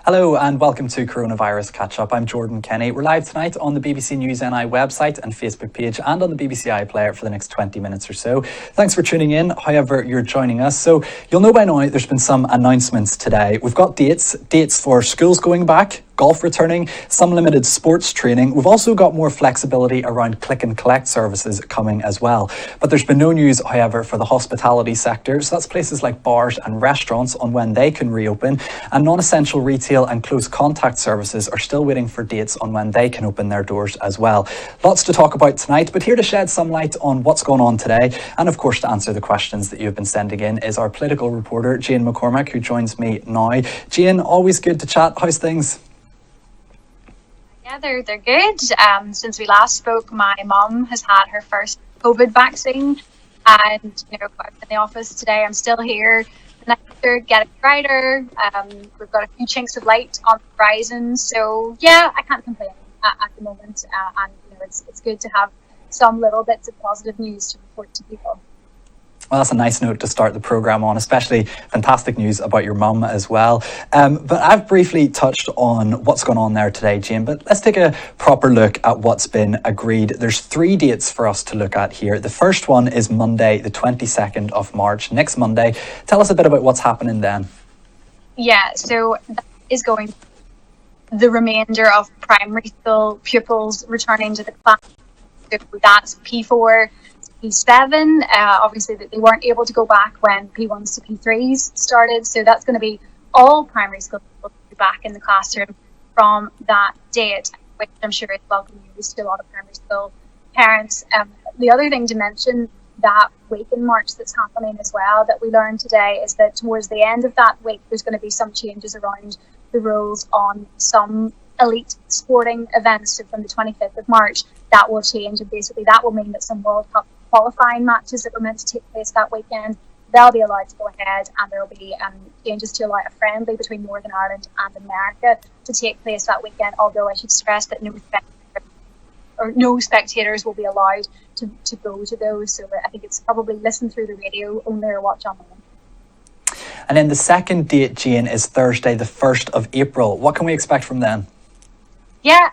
Hello and welcome to Coronavirus Catch Up. I'm Jordan Kenny. We're live tonight on the BBC News NI website and Facebook page and on the BBC iPlayer for the next 20 minutes or so. Thanks for tuning in, however you're joining us. So you'll know by now there's been some announcements today. We've got dates for schools going back, golf returning, some limited sports training. We've also got more flexibility around click and collect services coming as well. But there's been no news, however, for the hospitality sector. So that's places like bars and restaurants on when they can reopen. And non-essential retail and close contact services are still waiting for dates on when they can open their doors as well. Lots to talk about tonight, but here to shed some light on what's going on today, and of course to answer the questions that you've been sending in, is our political reporter, Jane McCormack, who joins me now. Jane, always good to chat. How's things? Yeah, they're good. Since we last spoke, my mum has had her first COVID vaccine, and I was in the office today. I'm still here. The nights are getting brighter. We've got a few chinks of light on the horizon, so yeah, I can't complain at the moment. And it's good to have some little bits of positive news to report to people. Well, that's a nice note to start the programme on, especially fantastic news about your mum as well. But I've briefly touched on what's going on there today, Jane, but let's take a proper look at what's been agreed. There's 3 dates for us to look at here. The first one is Monday, the 22nd of March, next Monday. Tell us a bit about what's happening then. Yeah, so that is going the remainder of primary school pupils returning to the class. So that's P4. P7, obviously that they weren't able to go back when P1s to P3s started, so that's going to be all primary school people to be back in the classroom from that date, which I'm sure is welcome news to a lot of primary school parents. The other thing to mention that week in March that's happening as well that we learned today is that towards the end of that week there's going to be some changes around the rules on some elite sporting events. So from the 25th of March that will change, and basically that will mean that some World Cup qualifying matches that were meant to take place that weekend, they'll be allowed to go ahead, and there will be changes to allow a friendly between Northern Ireland and America to take place that weekend, although I should stress that no spectators will be allowed to go to those. So I think it's probably listen through the radio only or watch online. And then the second date, Jane, is Thursday the 1st of April. What can we expect from them? Yeah,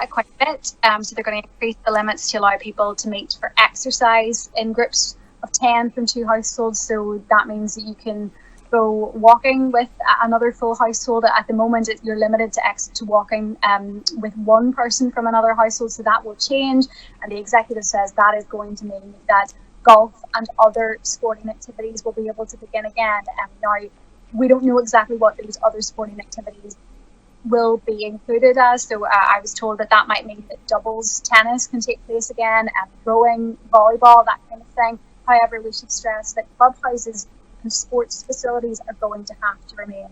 quite a bit. So they're going to increase the limits to allow people to meet for exercise in groups of 10 from 2 households. So that means that you can go walking with another full household. At the moment, you're limited to walking with one person from another household. So that will change. And the executive says that is going to mean that golf and other sporting activities will be able to begin again. Now, we don't know exactly what those other sporting activities will be included as. So I was told that might mean that doubles tennis can take place again, and rowing, volleyball, that kind of thing. However, we should stress that clubhouses and sports facilities are going to have to remain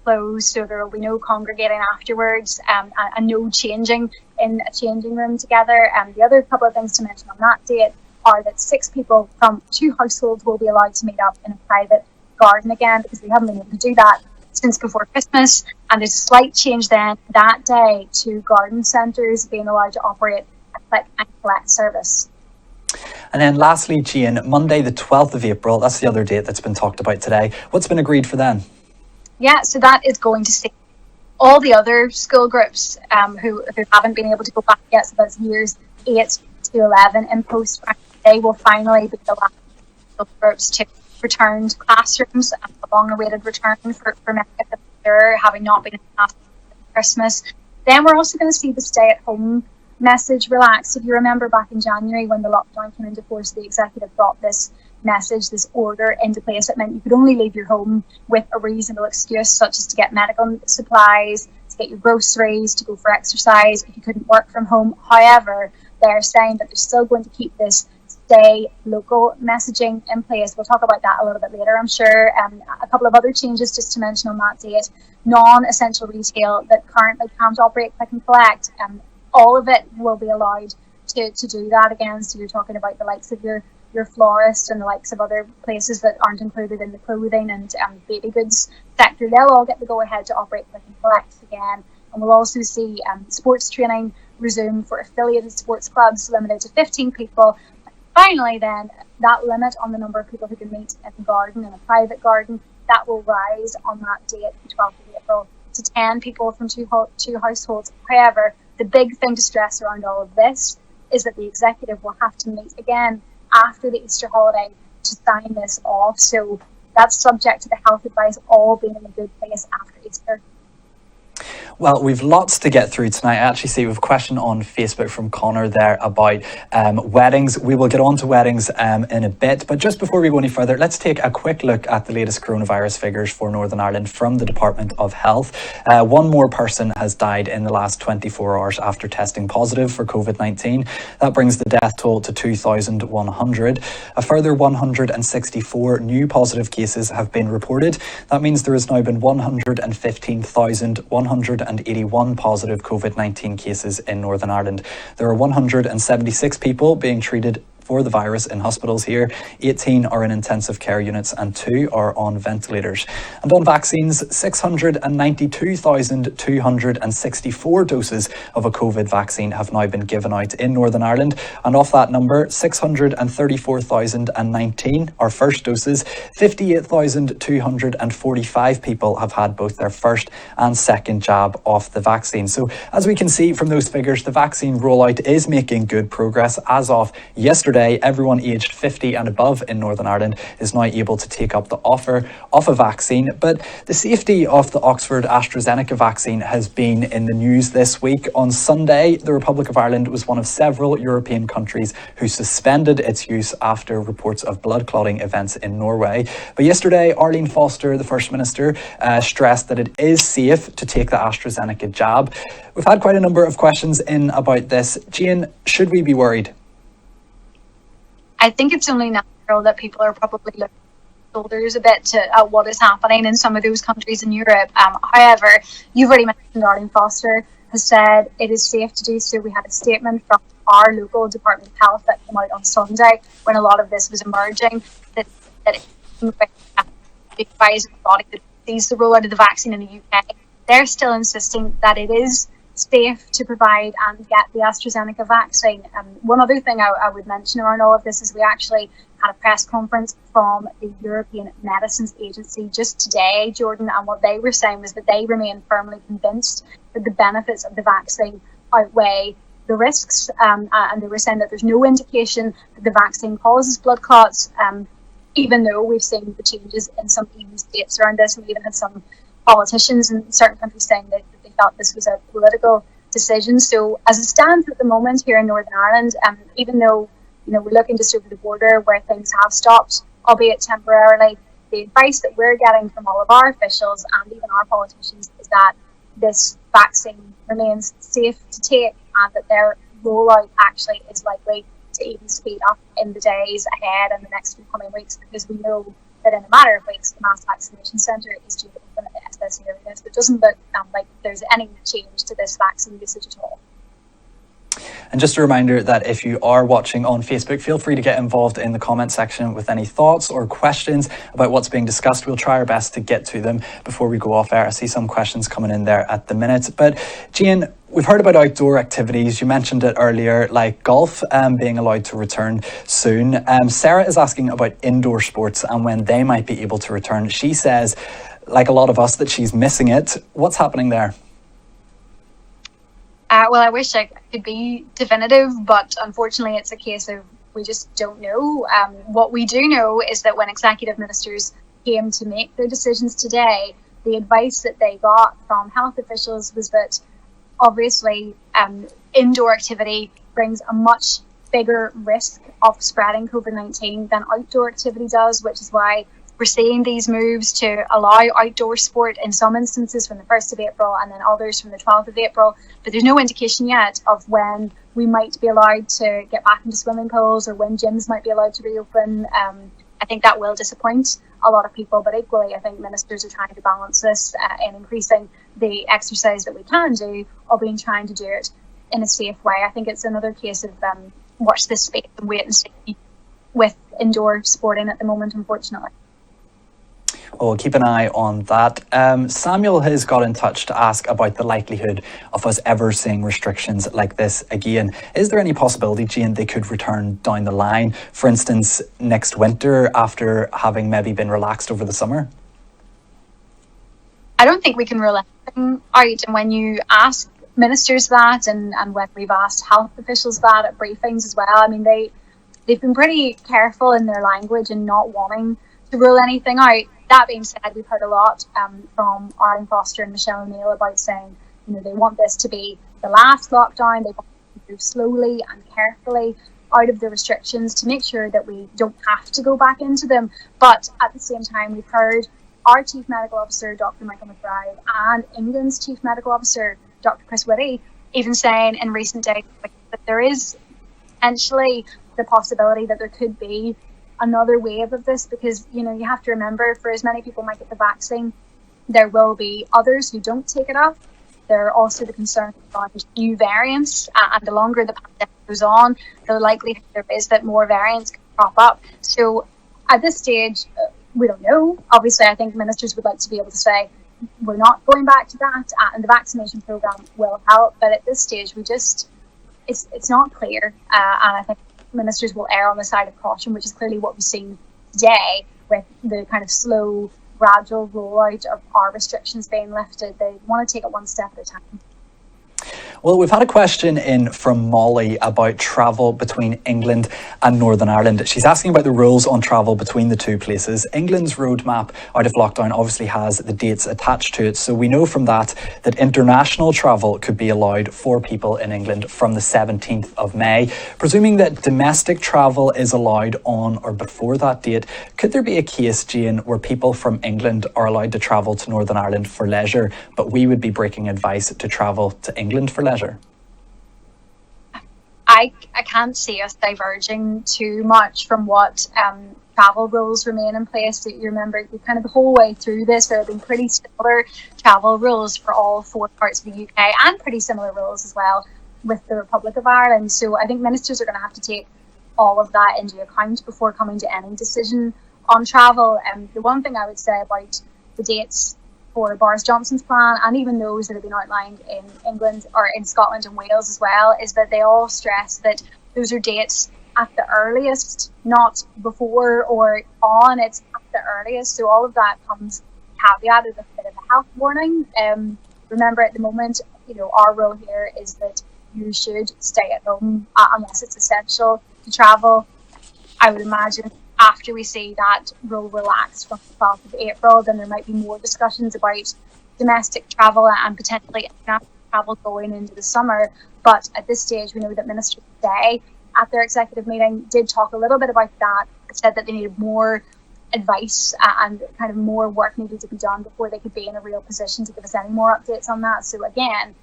closed, so there will be no congregating afterwards and no changing in a changing room together. And the other couple of things to mention on that date are that 6 people from 2 households will be allowed to meet up in a private garden again, because they haven't been able to do that since before Christmas. And there's a slight change then that day to garden centres being allowed to operate a click and collect service. And then lastly, Jane, Monday the 12th of April, that's the other date that's been talked about today. What's been agreed for then? Yeah, so that is going to see all the other school groups who haven't been able to go back yet, so that's years 8 to 11 in post-primary. They will finally be the last school groups to return to classrooms, a long-awaited return for many of them here, having not been in class for Christmas. Then we're also going to see the stay-at-home message relaxed. If you remember back in January when the lockdown came into force, the executive brought this message, this order into place that meant you could only leave your home with a reasonable excuse, such as to get medical supplies, to get your groceries, to go for exercise if you couldn't work from home. However, they're saying that they're still going to keep this stay local messaging in place. We'll talk about that a little bit later, I'm sure. A couple of other changes just to mention on that date. Non-essential retail that currently can't operate click and collect, all of it will be allowed to do that again. So you're talking about the likes of your florist and the likes of other places that aren't included in the clothing and baby goods sector. They'll all get the go-ahead to operate click and collect again. And we'll also see sports training resume for affiliated sports clubs, limited to 15 people. Finally, then, that limit on the number of people who can meet in a garden, in a private garden, that will rise on that date, the 12th of April, to 10 people from two households. However, the big thing to stress around all of this is that the executive will have to meet again after the Easter holiday to sign this off. So that's subject to the health advice all being in a good place after Easter. Well, we've lots to get through tonight. I actually see we've a question on Facebook from Connor there about weddings. We will get on to weddings in a bit, but just before we go any further, let's take a quick look at the latest coronavirus figures for Northern Ireland from the Department of Health. One more person has died in the last 24 hours after testing positive for COVID-19. That brings the death toll to 2,100. A further 164 new positive cases have been reported. That means there has now been 115,181 positive COVID-19 cases in Northern Ireland. There are 176 people being treated for the virus in hospitals here. 18 are in intensive care units and 2 are on ventilators. And on vaccines, 692,264 doses of a COVID vaccine have now been given out in Northern Ireland. And off that number, 634,019 are first doses. 58,245 people have had both their first and second jab of the vaccine. So as we can see from those figures, the vaccine rollout is making good progress. As of yesterday, everyone aged 50 and above in Northern Ireland is now able to take up the offer of a vaccine. But the safety of the Oxford AstraZeneca vaccine has been in the news this week. On Sunday, the Republic of Ireland was one of several European countries who suspended its use after reports of blood clotting events in Norway. But yesterday, Arlene Foster, the First Minister, stressed that it is safe to take the AstraZeneca jab. We've had quite a number of questions in about this. Jane, should we be worried? I think it's only natural that people are probably looking shoulders a bit at what is happening in some of those countries in Europe. However, you've already mentioned Arlene Foster has said it is safe to do so. We had a statement from our local Department of Health that came out on Sunday when a lot of this was emerging that the Pfizer body that sees the rollout of the vaccine in the UK, they're still insisting that it is safe to provide and get the AstraZeneca vaccine. One other thing I would mention around all of this is we actually had a press conference from the European Medicines Agency just today, Jordan, and what they were saying was that they remain firmly convinced that the benefits of the vaccine outweigh the risks, and they were saying that there's no indication that the vaccine causes blood clots, even though we've seen the changes in some EU states around this. We even had some politicians in certain countries saying that they felt this was a political decision. So as it stands at the moment here in Northern Ireland, even though we're looking just over the border where things have stopped, albeit temporarily, the advice that we're getting from all of our officials and even our politicians is that this vaccine remains safe to take and that their rollout actually is likely to even speed up in the days ahead and the next few coming weeks, because we know that in a matter of weeks the mass vaccination centre is due to open at the SSE area. So it doesn't look like there's any change to this vaccine usage at all. And just a reminder that if you are watching on Facebook, feel free to get involved in the comment section with any thoughts or questions about what's being discussed. We'll try our best to get to them before we go off air. I see some questions coming in there at the minute. But Jane, we've heard about outdoor activities. You mentioned it earlier, like golf being allowed to return soon. Sarah is asking about indoor sports and when they might be able to return. She says, like a lot of us, that she's missing it. What's happening there? Well, I wish I could be definitive, but unfortunately it's a case of we just don't know. What we do know is that when executive ministers came to make their decisions today, the advice that they got from health officials was that obviously indoor activity brings a much bigger risk of spreading COVID-19 than outdoor activity does, which is why we're seeing these moves to allow outdoor sport in some instances from the 1st of April and then others from the 12th of April. But there's no indication yet of when we might be allowed to get back into swimming pools or when gyms might be allowed to reopen. I think that will disappoint a lot of people, but equally I think ministers are trying to balance this in increasing the exercise that we can do, or being trying to do it in a safe way. I think it's another case of watch this space and wait and see with indoor sporting at the moment, unfortunately. We'll keep an eye on that. Samuel has got in touch to ask about the likelihood of us ever seeing restrictions like this again. Is there any possibility, Jane, they could return down the line, for instance, next winter after having maybe been relaxed over the summer? I don't think we can rule anything out. And when you ask ministers that, and when we've asked health officials that at briefings as well, I mean, they've been pretty careful in their language and not wanting to rule anything out. That being said, we've heard a lot from Arlene Foster and Michelle O'Neill about saying, they want this to be the last lockdown. They want to move slowly and carefully out of the restrictions to make sure that we don't have to go back into them. But at the same time, we've heard our Chief Medical Officer, Dr. Michael McBride, and England's Chief Medical Officer, Dr. Chris Whitty, even saying in recent days that there is potentially the possibility that there could be another wave of this, because you have to remember, for as many people might get the vaccine, there will be others who don't take it up. There are also the concerns about new variants, and the longer the pandemic goes on, the likelihood there is that more variants can crop up. So at this stage, we don't know. Obviously, I think ministers would like to be able to say we're not going back to that, and the vaccination program will help. But at this stage, it's not clear, and I think ministers will err on the side of caution, which is clearly what we've seen today with the kind of slow, gradual rollout of our restrictions being lifted. They want to take it one step at a time. Well, we've had a question in from Molly about travel between England and Northern Ireland. She's asking about the rules on travel between the two places. England's roadmap out of lockdown obviously has the dates attached to it, so we know from that international travel could be allowed for people in England from the 17th of May. Presuming that domestic travel is allowed on or before that date, could there be a case, Jane, where people from England are allowed to travel to Northern Ireland for leisure, but we would be breaking advice to travel to England for leisure? I can't see us diverging too much from what travel rules remain in place. You remember, kind of the whole way through this, there have been pretty similar travel rules for all four parts of the UK, and pretty similar rules as well with the Republic of Ireland. So I think ministers are going to have to take all of that into account before coming to any decision on travel. And the one thing I would say about the dates for Boris Johnson's plan, and even those that have been outlined in England or in Scotland and Wales as well, is that they all stress that those are dates at the earliest, not before or on. It's at the earliest. So all of that comes caveated with a bit of a health warning. Remember, at the moment, our rule here is that you should stay at home unless it's essential to travel. I would imagine after we see that rule relaxed from the 12th of April, then there might be more discussions about domestic travel and potentially international travel going into the summer. But at this stage, we know that ministers today at their executive meeting did talk a little bit about that. They said that they needed more advice and kind of more work needed to be done before they could be in a real position to give us any more updates on that. So again,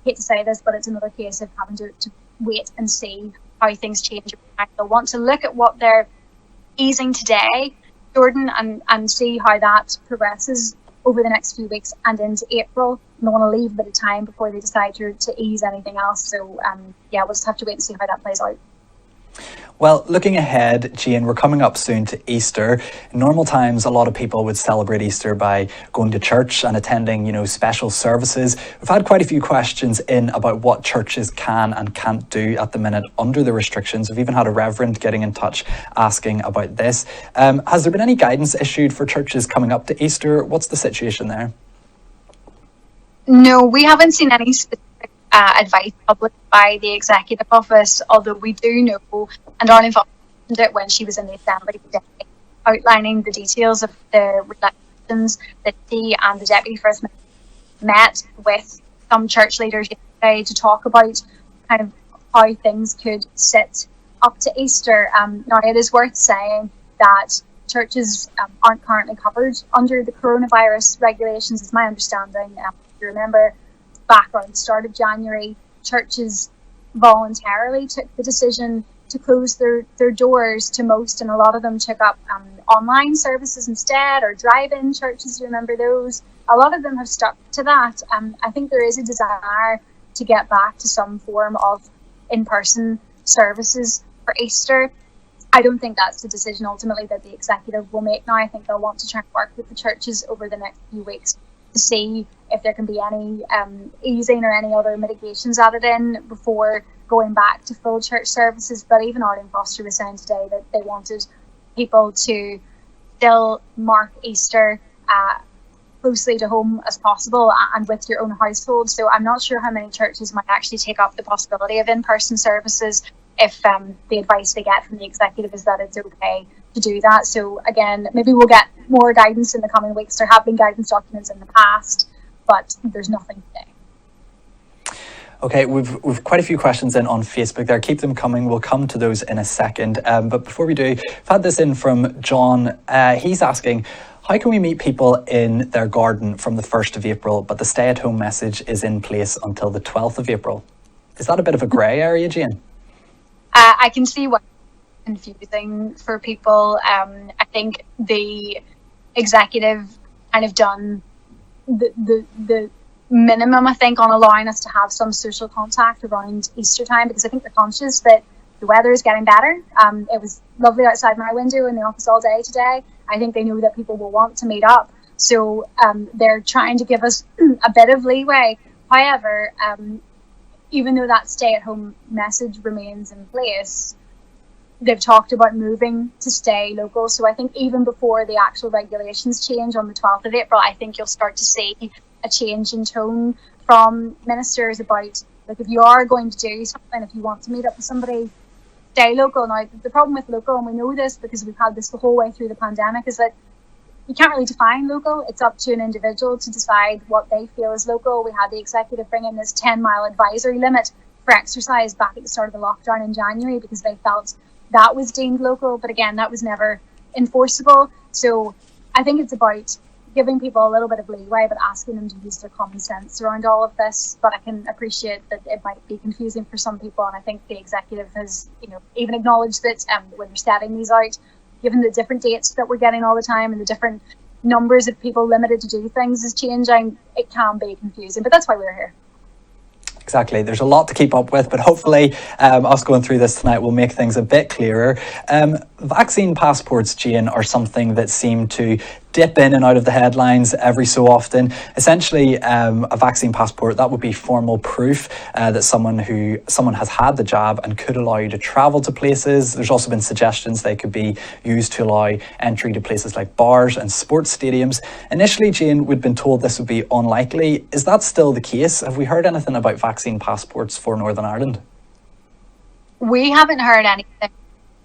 hate to say this, but it's another case of having to wait and see how things change. They'll want to look at what they're easing today, Jordan, and see how that progresses over the next few weeks and into April. And they want to leave a bit of time before they decide to ease anything else. So we'll just have to wait and see how that plays out. Well, looking ahead, Jane, we're coming up soon to Easter. In normal times, a lot of people would celebrate Easter by going to church and attending, special services. We've had quite a few questions in about what churches can and can't do at the minute under the restrictions. We've even had a reverend getting in touch asking about this. Has there been any guidance issued for churches coming up to Easter? What's the situation there? No, we haven't seen any specific advice published by the Executive Office, although we do know, and Arlene Foster mentioned it when she was in the Assembly today, outlining the details of the restrictions that she and the Deputy First Minister met with some church leaders yesterday to talk about kind of how things could sit up to Easter. Now, it is worth saying that churches aren't currently covered under the coronavirus regulations, is my understanding. If you remember, back around the start of January, churches voluntarily took the decision to close their doors to most, and a lot of them took up online services instead, or drive-in churches. You remember those? A lot of them have stuck to that. I think there is a desire to get back to some form of in-person services for Easter. I don't think that's the decision ultimately that the executive will make now. I think they'll want to try and work with the churches over the next few weeks to see if there can be any easing or any other mitigations added in before going back to full church services. But even Arlene Foster was saying today that they wanted people to still mark Easter closely to home as possible and with your own household. So I'm not sure how many churches might actually take up the possibility of in-person services if the advice they get from the executive is that it's okay to do that. So again, maybe we'll get more guidance in the coming weeks. There have been guidance documents in the past, but there's nothing today. Okay, we've quite a few questions in on Facebook there. Keep them coming. We'll come to those in a second. But before we do, I've had this in from John. He's asking, how can we meet people in their garden from the 1st of April, but the stay-at-home message is in place until the 12th of April? Is that a bit of a grey area, Jane? I can see what's confusing for people. I think the executive kind of done the minimum, I think, on allowing us to have some social contact around Easter time, because I think they're conscious that the weather is getting better. It was lovely outside my window in the office all day today. I think they know that people will want to meet up. So they're trying to give us a bit of leeway. However, even though that stay-at-home message remains in place, they've talked about moving to stay local. So I think even before the actual regulations change on the 12th of April, I think you'll start to see a change in tone from ministers about, like, if you are going to do something, if you want to meet up with somebody, stay local. Now, the problem with local, and we know this because we've had this the whole way through the pandemic, is that you can't really define local. It's up to an individual to decide what they feel is local. We had the executive bring in this 10-mile advisory limit for exercise back at the start of the lockdown in January because they felt that was deemed local. But again, that was never enforceable. So I think it's about giving people a little bit of leeway, but asking them to use their common sense around all of this. But I can appreciate that it might be confusing for some people. And I think the executive has, even acknowledged that when they're setting these out, given the different dates that we're getting all the time and the different numbers of people limited to do things is changing, it can be confusing, but that's why we're here. Exactly. There's a lot to keep up with, but hopefully us going through this tonight will make things a bit clearer. Vaccine passports, Jane, are something that seem to dip in and out of the headlines every so often. Essentially, a vaccine passport, that would be formal proof that someone has had the jab and could allow you to travel to places. There's also been suggestions they could be used to allow entry to places like bars and sports stadiums. Initially, Jane, we'd been told this would be unlikely. Is that still the case? Have we heard anything about vaccine passports for Northern Ireland? We haven't heard anything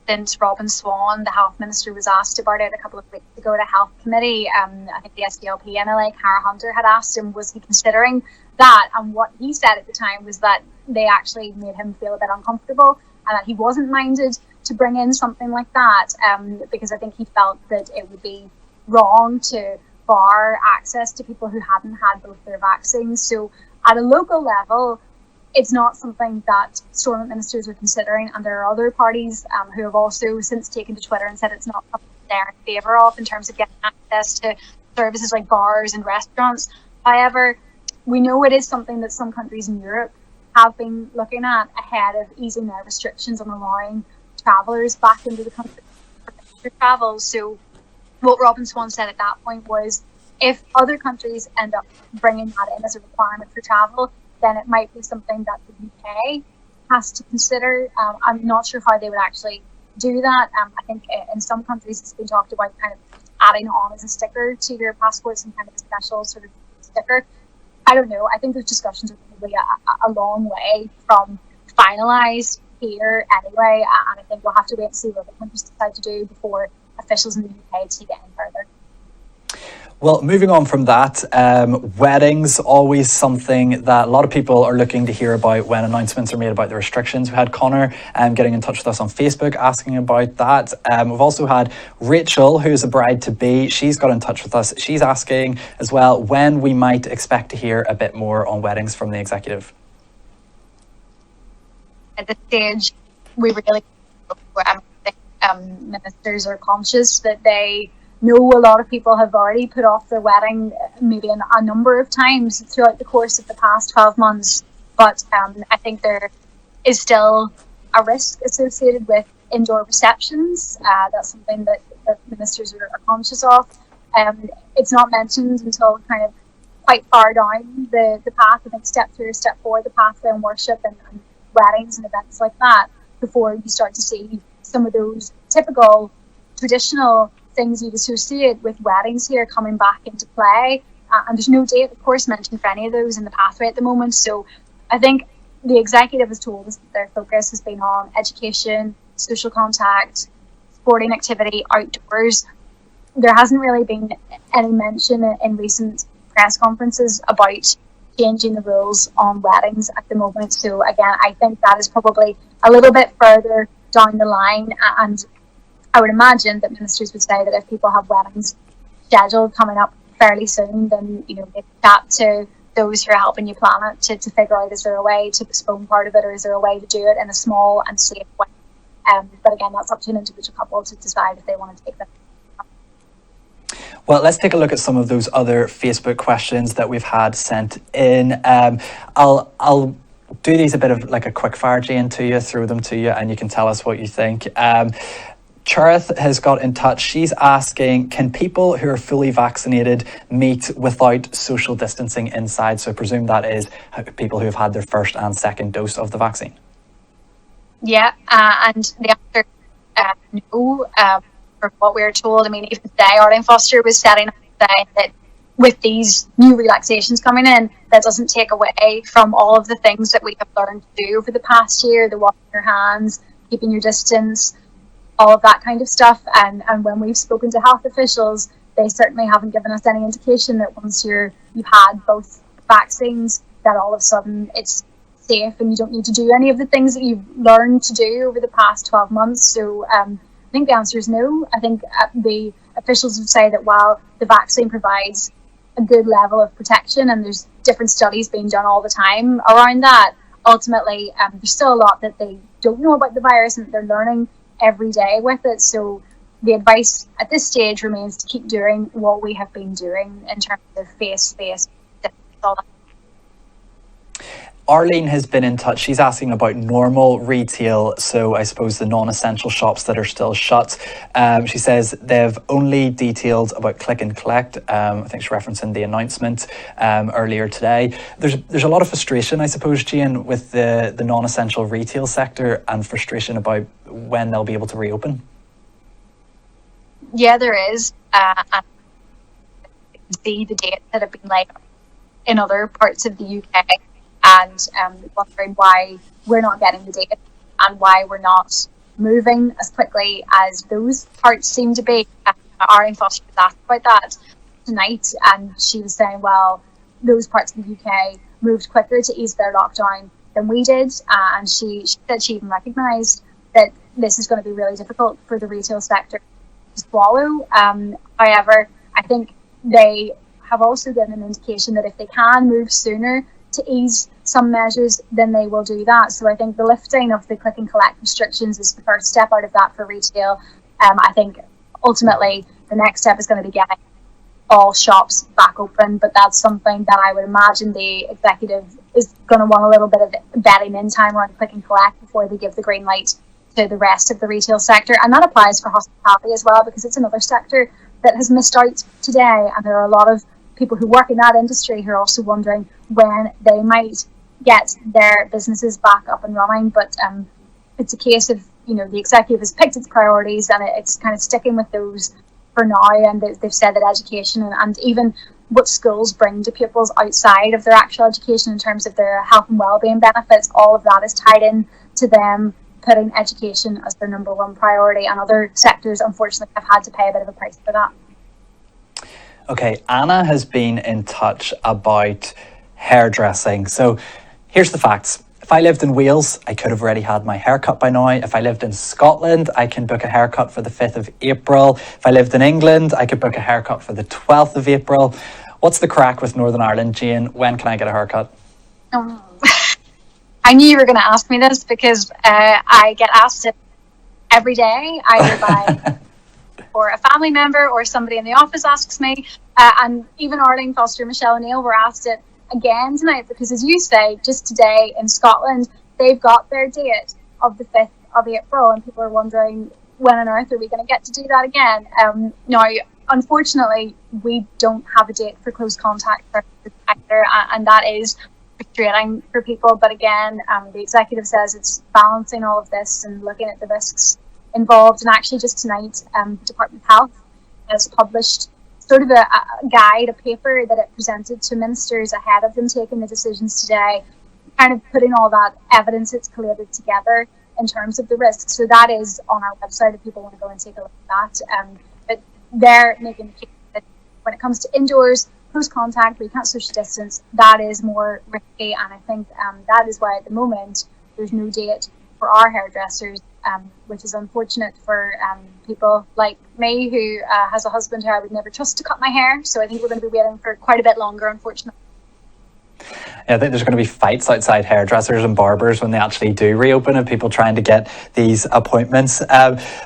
since Robin Swan, the health minister, was asked about it a couple of weeks ago at a health committee. I think the SDLP MLA, Cara Hunter, had asked him, was he considering that? And what he said at the time was that they actually made him feel a bit uncomfortable and that he wasn't minded to bring in something like that because I think he felt that it would be wrong to bar access to people who hadn't had both their vaccines. So at a local level, it's not something that Stormont ministers are considering, and there are other parties who have also since taken to Twitter and said it's not something they're in favour of in terms of getting access to services like bars and restaurants. However, we know it is something that some countries in Europe have been looking at ahead of easing their restrictions on allowing travellers back into the country for travel. So what Robin Swan said at that point was, if other countries end up bringing that in as a requirement for travel, then it might be something that the UK has to consider. I'm not sure how they would actually do that. I think in some countries it's been talked about kind of adding on as a sticker to your passports and kind of a special sort of sticker. I don't know. I think those discussions are probably a long way from finalised here anyway, and I think we'll have to wait and see what the countries decide to do before officials in the UK take it any further. Well, moving on from that, weddings, always something that a lot of people are looking to hear about when announcements are made about the restrictions. We had Connor getting in touch with us on Facebook asking about that. We've also had Rachel, who's a bride-to-be. She's got in touch with us. She's asking as well when we might expect to hear a bit more on weddings from the executive. At this stage, we really think ministers are conscious that they know a lot of people have already put off their wedding maybe a number of times throughout the course of the past 12 months. But I think there is still a risk associated with indoor receptions. That's something that ministers are conscious of. It's not mentioned until kind of quite far down the path, I think step 3 or step 4, the pathway in worship and weddings and events like that, before you start to see some of those typical traditional things you'd associate with weddings here coming back into play. and there's no date, of course, mentioned for any of those in the pathway at the moment. So I think the executive has told us that their focus has been on education, social contact, sporting activity, outdoors. There hasn't really been any mention in recent press conferences about changing the rules on weddings at the moment. So again, I think that is probably a little bit further down the line, and I would imagine that ministers would say that if people have weddings scheduled coming up fairly soon, then they chat to those who are helping you plan it to figure out, is there a way to postpone part of it, or is there a way to do it in a small and safe way. But again, that's up to an individual couple to decide if they want to take that. Well, let's take a look at some of those other Facebook questions that we've had sent in. I'll do these a bit of like a quick fire, Jane, to you, throw them to you, and you can tell us what you think. Charith has got in touch. She's asking, can people who are fully vaccinated meet without social distancing inside? So I presume that is people who have had their first and second dose of the vaccine. Yeah, and the answer no, from what we were told. I mean, even today, Arlene Foster was setting up saying that with these new relaxations coming in, that doesn't take away from all of the things that we have learned to do over the past year, the washing your hands, keeping your distance, all of that kind of stuff. And when we've spoken to health officials, they certainly haven't given us any indication that once you've had both vaccines, that all of a sudden it's safe and you don't need to do any of the things that you've learned to do over the past 12 months. So I think the answer is no. I think the officials would say that while the vaccine provides a good level of protection, and there's different studies being done all the time around that, ultimately there's still a lot that they don't know about the virus and they're learning every day with it. So the advice at this stage remains to keep doing what we have been doing in terms of face-to-face, all that. Arlene has been in touch. She's asking about normal retail, so I suppose the non-essential shops that are still shut. She says they've only detailed about click and collect. I think she's referencing the announcement earlier today. There's a lot of frustration, I suppose, Jane, with the non-essential retail sector, and frustration about when they'll be able to reopen. Yeah, there is. And see the dates that have been laid out in other parts of the UK. And wondering why we're not getting the data and why we're not moving as quickly as those parts seem to be. Arlene Foster was asked about that tonight, and she was saying, well, those parts of the UK moved quicker to ease their lockdown than we did, and she said she even recognised that this is going to be really difficult for the retail sector to swallow. However, I think they have also given an indication that if they can move sooner to ease some measures, then they will do that. So I think the lifting of the click and collect restrictions is the first step out of that for retail. I think ultimately the next step is going to be getting all shops back open, but that's something that I would imagine the executive is going to want a little bit of bedding in time around click and collect before they give the green light to the rest of the retail sector. And that applies for hospitality as well, because it's another sector that has missed out today, and there are a lot of people who work in that industry who are also wondering when they might get their businesses back up and running. But it's a case of, the executive has picked its priorities, and it's kind of sticking with those for now. And they've said that education and even what schools bring to pupils outside of their actual education in terms of their health and wellbeing benefits, all of that is tied in to them putting education as their number one priority. And other sectors, unfortunately, have had to pay a bit of a price for that. Okay, Anna has been in touch about hairdressing. So here's the facts. If I lived in Wales, I could have already had my haircut by now. If I lived in Scotland, I can book a haircut for the 5th of April. If I lived in England, I could book a haircut for the 12th of April. What's the crack with Northern Ireland, Jane? When can I get a haircut? I knew you were going to ask me this, because I get asked it every day, either by or a family member or somebody in the office asks me, and even Arlene Foster and Michelle O'Neill were asked it again tonight, because as you say, just today in Scotland they've got their date of the 5th of April, and people are wondering when on earth are we going to get to do that again. Now, unfortunately, we don't have a date for close contact either, and that is frustrating for people. But again, the executive says it's balancing all of this and looking at the risks involved. And actually just tonight, the Department of Health has published sort of a guide, a paper that it presented to ministers ahead of them taking the decisions today, kind of putting all that evidence it's collated together in terms of the risks. So that is on our website if people want to go and take a look at that. But they're making the case that when it comes to indoors, close contact, where you can't social distance, that is more risky. And I think that is why at the moment there's no date for our hairdressers, which is unfortunate for people like me who has a husband who I would never trust to cut my hair. So I think we're going to be waiting for quite a bit longer, unfortunately. I think there's going to be fights outside hairdressers and barbers when they actually do reopen and people trying to get these appointments.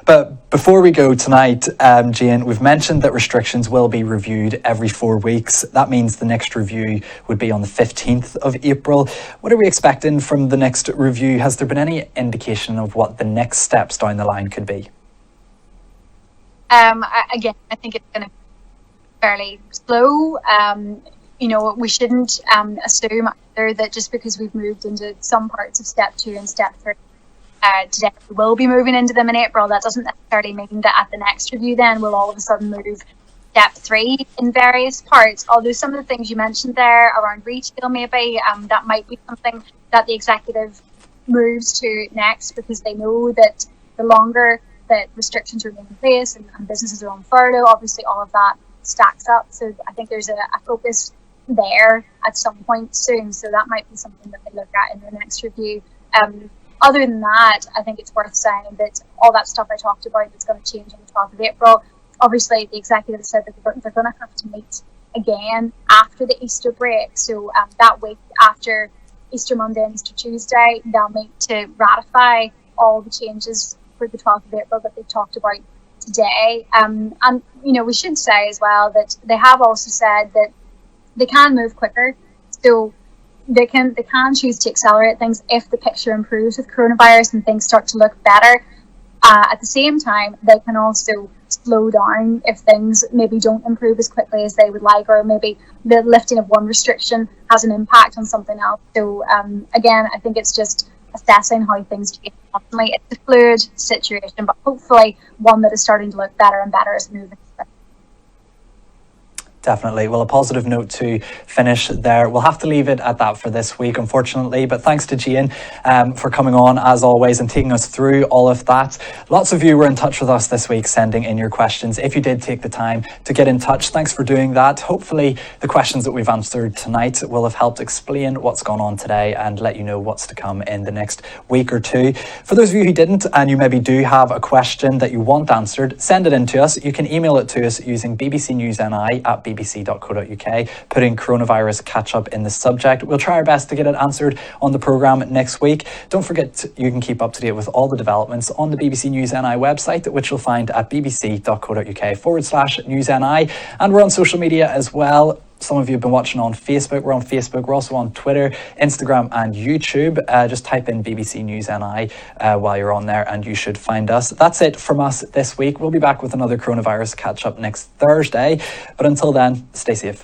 But before we go tonight, Jane, we've mentioned that restrictions will be reviewed every 4 weeks. That means the next review would be on the 15th of April. What are we expecting from the next review? Has there been any indication of what the next steps down the line could be? Again, I think it's going to be fairly slow. We shouldn't assume either that just because we've moved into some parts of step 2 and step 3 today, we will be moving into them in April. That doesn't necessarily mean that at the next review then we'll all of a sudden move step 3 in various parts. Although some of the things you mentioned there around retail maybe, that might be something that the executive moves to next, because they know that the longer that restrictions remain in place and businesses are on furlough, obviously all of that stacks up. So I think there's a focus there at some point soon, so that might be something that they look at in the next review. Other than that, I think it's worth saying that all that stuff I talked about that's going to change on the 12th of April, obviously the executive said that they're going to have to meet again after the Easter break. So that week after Easter Monday and Easter Tuesday, they'll meet to ratify all the changes for the 12th of April that they've talked about today. And we should say as well that they have also said that they can move quicker, so they can choose to accelerate things if the picture improves with coronavirus and things start to look better. At the same time, they can also slow down if things maybe don't improve as quickly as they would like, or maybe the lifting of one restriction has an impact on something else. So again, I think it's just assessing how things change. Ultimately, it's a fluid situation, but hopefully one that is starting to look better and better as we move into it. Definitely. Well, a positive note to finish there. We'll have to leave it at that for this week, unfortunately. But thanks to Jane for coming on, as always, and taking us through all of that. Lots of you were in touch with us this week, sending in your questions. If you did take the time to get in touch, thanks for doing that. Hopefully, the questions that we've answered tonight will have helped explain what's gone on today and let you know what's to come in the next week or two. For those of you who didn't, and you maybe do have a question that you want answered, send it in to us. You can email it to us using bbcnewsni@bbc.co.uk, putting coronavirus catch-up in the subject. We'll try our best to get it answered on the programme next week. Don't forget, you can keep up to date with all the developments on the BBC News NI website, which you'll find at bbc.co.uk/newsni. And we're on social media as well. Some of you have been watching on Facebook. We're on Facebook. We're also on Twitter, Instagram and YouTube. Just type in BBC News NI while you're on there and you should find us. That's it from us this week. We'll be back with another coronavirus catch-up next Thursday. But until then, stay safe.